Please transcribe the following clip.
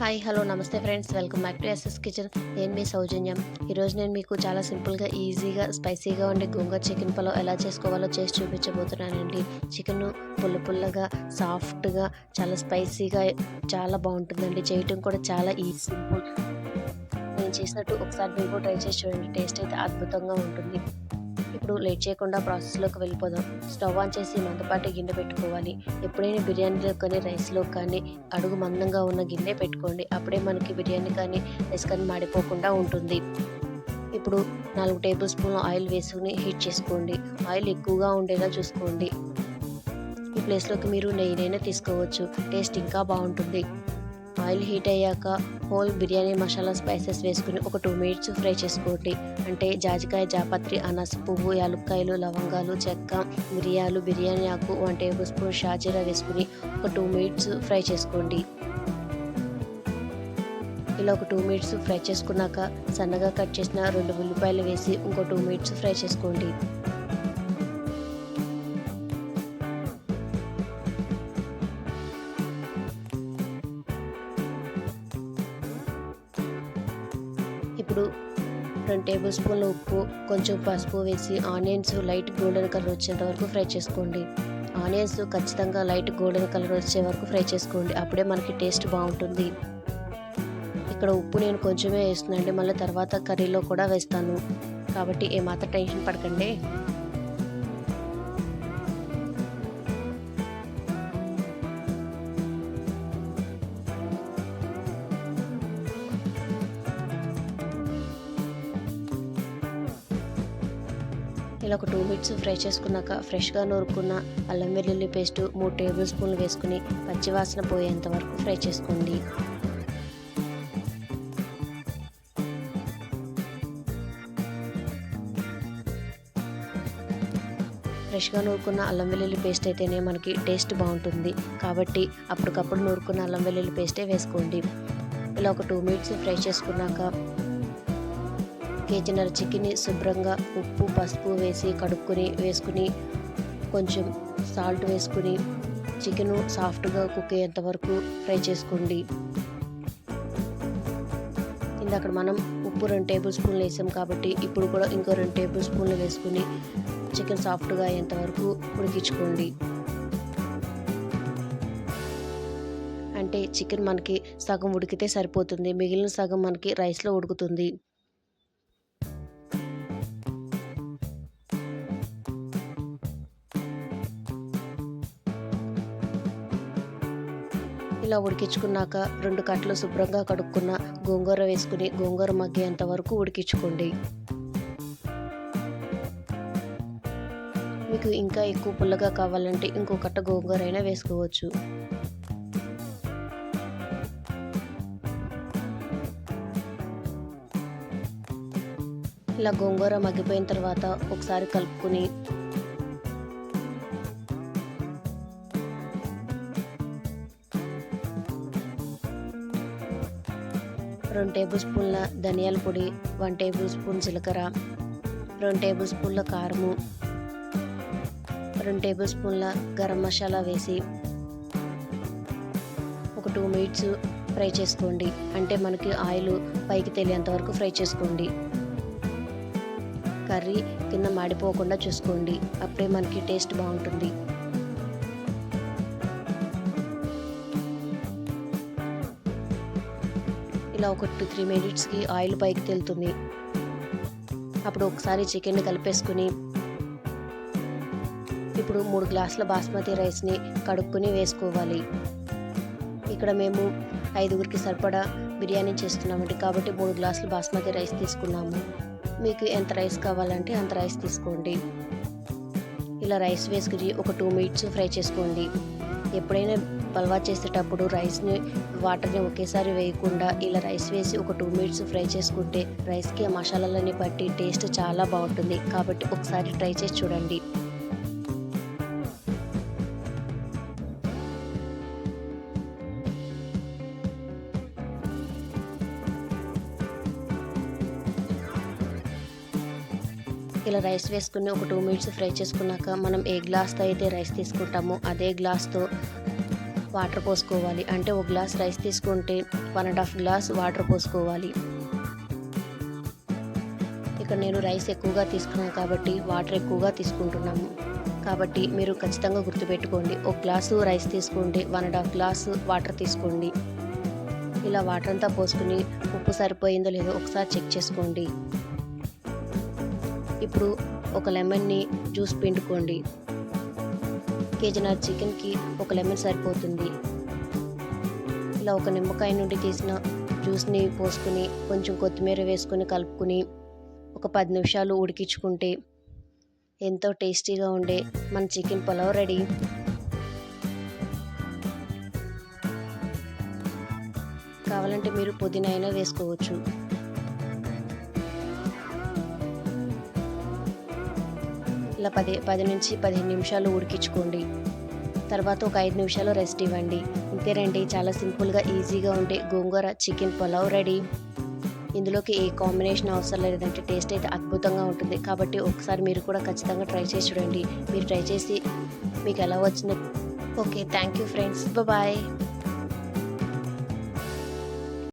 Hi hello నమస్తే friends, welcome back to SS Kitchen. నేను మీ సౌజన్యం. ఈరోజు నేను మీకు చాలా సింపుల్గా ఈజీగా స్పైసీగా ఉండే గోంగూర చికెన్ పలావ్ ఎలా చేసుకోవాలో చేసి చూపించబోతున్నానండి. చికెన్ పుల్లగా సాఫ్ట్గా చాలా స్పైసీగా చాలా బాగుంటుందండి. చేయటం కూడా చాలా ఈజీ సింపుల్. నేను చేసినట్టు ఒకసారి మీరు కూడా ట్రై చేసి చూడండి. టేస్ట్ అయితే అద్భుతంగా ఉంటుంది. ఇప్పుడు లేట్ చేయకుండా ప్రాసెస్లోకి వెళ్ళిపోదాం. స్టవ్ ఆన్ చేసి మందపాటి గిన్నె పెట్టుకోవాలి. ఎప్పుడైనా బిర్యానీలో కానీ రైస్లో కానీ అడుగు మందంగా ఉన్న గిన్నె పెట్టుకోండి. అప్పుడే మనకి బిర్యానీ కానీ రైస్ కానీ మాడిపోకుండా ఉంటుంది. ఇప్పుడు 4 టేబుల్ స్పూన్ల ఆయిల్ వేసుకుని హీట్ చేసుకోండి. ఆయిల్ ఎక్కువగా ఉండేలా చూసుకోండి. ఈ ప్లేస్లోకి మీరు నెయ్యినైనా తీసుకోవచ్చు. టేస్ట్ ఇంకా బాగుంటుంది. ఆయిల్ హీట్ అయ్యాక హోల్ బిర్యానీ మసాలా స్పైసెస్ వేసుకుని ఒక 2 మినిట్స్ ఫ్రై చేసుకోండి. అంటే జాజికాయ, జాపత్రి, అనాస పువ్వు, యాలుక్కాయలు, లవంగాలు, చెక్క, మిరియాలు, బిర్యానీ ఆకు, 1 టేబుల్ స్పూన్ షాజీరా వేసుకుని ఒక 2 మినిట్స్ ఫ్రై చేసుకోండి. ఇలా ఒక 2 మినిట్స్ ఫ్రై చేసుకున్నాక సన్నగా కట్ చేసిన 2 ఉల్లిపాయలు వేసి ఇంకో 2 మినిట్స్ ఫ్రై చేసుకోండి. ఇప్పుడు 2 టేబుల్ స్పూన్ల ఉప్పు, కొంచెం పసుపు వేసి ఆనియన్స్ లైట్ గోల్డెన్ కలర్ వచ్చేంత వరకు ఫ్రై చేసుకోండి. ఆనియన్స్ ఖచ్చితంగా లైట్ గోల్డెన్ కలర్ వచ్చే వరకు ఫ్రై చేసుకోండి. అప్పుడే మనకి టేస్ట్ బాగుంటుంది. ఇక్కడ ఉప్పు నేను కొంచెమే వేస్తున్నానండి, మళ్ళీ తర్వాత కర్రీలో కూడా వేస్తాను. కాబట్టి ఏమాత్రం టెన్షన్ పడకండి. ఇలా ఒక 2 మినిట్స్ ఫ్రై చేసుకున్నాక ఫ్రెష్గా నూరుకున్న అల్లం వెల్లుల్లి పేస్ట్ 3 టేబుల్ స్పూన్లు వేసుకుని పచ్చివాసన పోయేంత వరకు ఫ్రై చేసుకోండి. ఫ్రెష్గా నూరుకున్న అల్లం వెల్లుల్లి పేస్ట్ అయితేనే మనకి టేస్ట్ బాగుంటుంది. కాబట్టి అప్పటికప్పుడు నూరుకున్న అల్లం వెల్లుల్లి పేస్టే వేసుకోండి. ఇలా ఒక 2 మినిట్స్ ఫ్రై చేసుకున్నాక కేజీన్నర చికెన్ని శుభ్రంగా ఉప్పు, పసుపు వేసి వేసుకుని కొంచెం సాల్ట్ వేసుకుని చికెను సాఫ్ట్గా కుక్ అయ్యేంత వరకు ఫ్రై చేసుకోండి. ఇందాక మనం ఉప్పు 2 టేబుల్ స్పూన్లు వేసాం కాబట్టి ఇప్పుడు కూడా ఇంకో 2 టేబుల్ స్పూన్లు వేసుకుని చికెన్ సాఫ్ట్గా అయ్యేంత వరకు ఉడికించుకోండి. అంటే చికెన్ మనకి సగం ఉడికితే సరిపోతుంది, మిగిలిన సగం మనకి రైస్లో ఉడుకుతుంది. ఇలా ఉడికించుకున్నాక 2 కట్టలు శుభ్రంగా కడుక్కున్న గోంగూర వేసుకుని గోంగూర మగ్గేంత వరకు ఉడికించుకోండి. మీకు ఇంకా ఎక్కువ పుల్లగా కావాలంటే ఇంకో కట్ట గోంగూర అయినా వేసుకోవచ్చు. ఇలా గోంగూర మగ్గిపోయిన తర్వాత ఒకసారి కలుపుకొని 2 టేబుల్ స్పూన్ల ధనియాల పొడి, 1 టేబుల్ స్పూన్ జీలకర్ర, 2 టేబుల్ స్పూన్ల కారము, 2 టేబుల్ స్పూన్ల గరం మసాలా వేసి ఒక 2 మినిట్స్ ఫ్రై చేసుకోండి. అంటే మనకి ఆయిల్ పైకి తేలేంత వరకు ఫ్రై చేసుకోండి. కర్రీ కింద మాడిపోకుండా చూసుకోండి. అప్పుడే మనకి టేస్ట్ బాగుంటుంది. ఇలా ఒక 2-3 మినిట్స్కి ఆయిల్ పైకి తేలుతుంది. అప్పుడు ఒకసారి చికెన్ని కలిపేసుకుని ఇప్పుడు 3 గ్లాసుల బాస్మతి రైస్ని కడుక్కుని వేసుకోవాలి. ఇక్కడ మేము 5గురికి సరిపడా బిర్యానీ చేస్తున్నామండి, కాబట్టి 3 గ్లాసులు బాస్మతి రైస్ తీసుకున్నాము. మీకు ఎంత రైస్ కావాలంటే అంత రైస్ తీసుకోండి. ఇలా రైస్ వేసుకుని ఒక 2 మినిట్స్ ఫ్రై చేసుకోండి. ఎప్పుడైనా పల్వా చేసేటప్పుడు వాటర్ని ఒకేసారి వేయకుండా ఇలా రైస్ వేసి ఒక 2 మినిట్స్ ఫ్రై చేసుకుంటే రైస్కి ఆ మసాలాలన్నీ పట్టి టేస్ట్ చాలా బాగుంటుంది. కాబట్టి ఒకసారి ట్రై చేసి చూడండి. ఇలా రైస్ వేసుకుని ఒక 2 మినిట్స్ ఫ్రై చేసుకున్నాక మనం ఏ గ్లాస్తో అయితే రైస్ తీసుకుంటామో అదే గ్లాస్తో వాటర్ పోసుకోవాలి. అంటే ఒక గ్లాస్ రైస్ తీసుకుంటే 1½ గ్లాస్ వాటర్ పోసుకోవాలి. ఇక్కడ నేను రైస్ ఎక్కువగా తీసుకున్నాను కాబట్టి వాటర్ ఎక్కువగా తీసుకుంటున్నాము. కాబట్టి మీరు ఖచ్చితంగా గుర్తుపెట్టుకోండి. ఒక గ్లాసు రైస్ తీసుకుంటే 1½ గ్లాసు వాటర్ తీసుకోండి. ఇలా వాటర్ అంతా పోసుకుని ఉప్పు సరిపోయిందో లేదో ఒకసారి చెక్ చేసుకోండి. ఇప్పుడు ఒక లెమన్ని జ్యూస్ పిండుకోండి. కేజీన్నర చికెన్కి ఒక లెమన్ సరిపోతుంది. ఇలా ఒక నిమ్మకాయ నుండి తీసిన జ్యూస్ని పోసుకుని కొంచెం కొత్తిమీర వేసుకుని కలుపుకుని ఒక 10 నిమిషాలు ఉడికించుకుంటే ఎంతో టేస్టీగా ఉండే మన చికెన్ పులావ్ రెడీ. కావాలంటే మీరు పుదీనా అయినా వేసుకోవచ్చు. ఇలా 10 నుంచి 15 నిమిషాలు ఉడికించుకోండి. తర్వాత ఒక 5 నిమిషాలు రెస్ట్ ఇవ్వండి. ఇంతేనండి, చాలా సింపుల్గా ఈజీగా ఉండే గోంగూర చికెన్ పులావ్ రెడీ. ఇందులోకి ఏ కాంబినేషన్ అవసరం లేదంటే టేస్ట్ అయితే అద్భుతంగా ఉంటుంది. కాబట్టి ఒకసారి మీరు కూడా ఖచ్చితంగా ట్రై చేసి చూడండి. మీరు ట్రై చేసి మీకు ఎలా వచ్చిందో. Okay, thank you friends, bye.